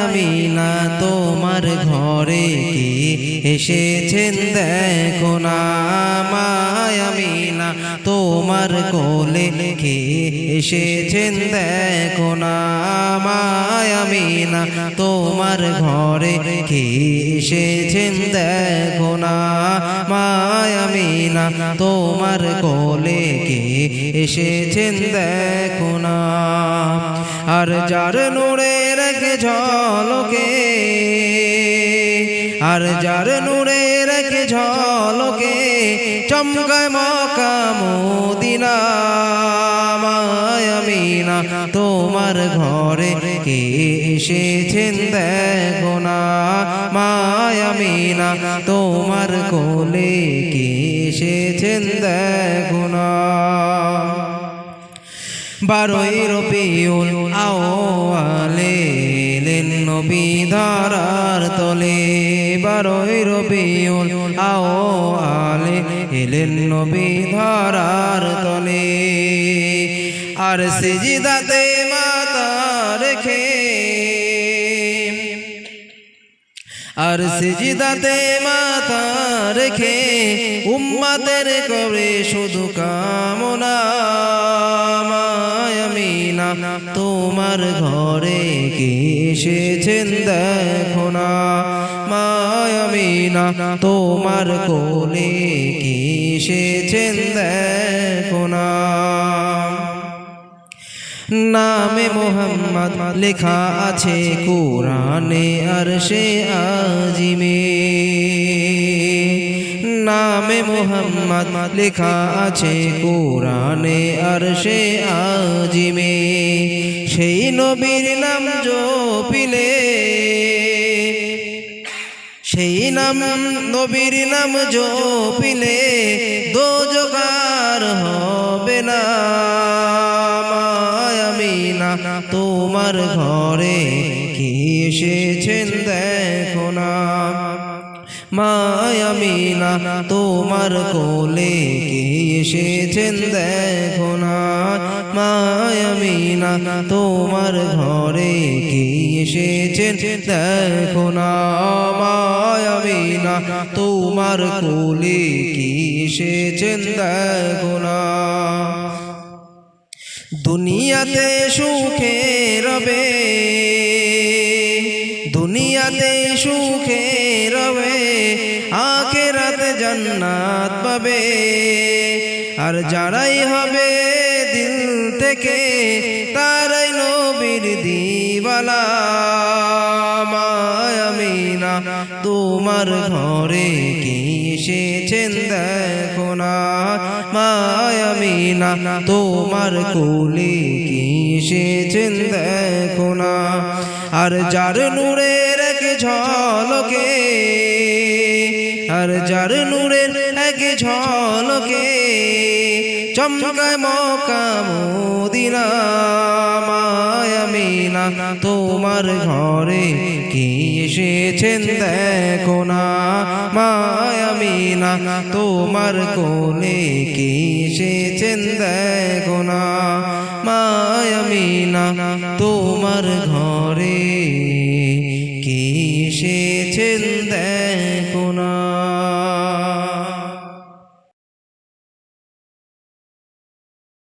আমিনা তোমার ঘরে কে এসেছেন দেখো না, আমিনা তোমার কোলে কে এসেছেন দেখো না, আমিনা তোমার ঘরে কে এসেছেন দেখো না, আমিনা তোমার কোলে কে এসেছেন দেখো না। আর যার নূরের এক ঝলকে, আর যার নূরের এক ঝলকে চমকায় মক্কা মদিনা, আমিনা তোমার ঘরে কে এসেছেন দেখো না, আমিনা তোমার কোলে কে এসেছেন দেখো না। 12ই রবিউল আউয়ালে এলেন নবী ধরার তলে, 12ই রবিউল আউয়ালে এলেন নবী ধরার তলে। আর সিজদাতে মাথা রেখে, আর সিজদাতে মাথা রেখে উম্মতের করে শুধু কামনা, আমিনা তোমার ঘরে কে এসেছেন দেখো না, আমিনা তোমার কোলে কে এসেছেন দেখো না। নামে মোহাম্মদ লেখা আছে কুরআনে আরশে আজিমে, নামে মোহাম্মদ লেখা আছে কুরআনে আরশে আজিমে। সেই নবীর নাম জপিলে, সেই নাম নবীর নাম জপিলে দোজখার হবে না, আমিনা তোমার ঘরে কে এসেছেন দেখো না, আমিনা তোমার কোলে কে এসেছেন দেখো না, আমিনা তোমার ঘরে কে এসেছেন দেখো না, আমিনা তোমার কোলে কে এসেছেন দেখো না। দুনিয়াতে সুখে রবে, দুনিয়াতে সুখে রবে, আখিরাতে জান্নাত পাবে। আর যারাই হবে দিল থেকে তারাই নবীর দিওয়ানা, আমিনা তোমার ঘরে কে এসেছেন দেখো না, আমিনা তোমার কোলে কে এসেছেন দেখো না। আর যার নূরের এক ঝলকে, আর যার নূরের এক ঝলকে চমকায় মক্কা মদিনা, আমিনা তোমার ঘরে কে এসেছেন দেখো না, আমিনা তোমার কোলে কে এসেছেন দেখো না, আমিনা তোমার ঘরে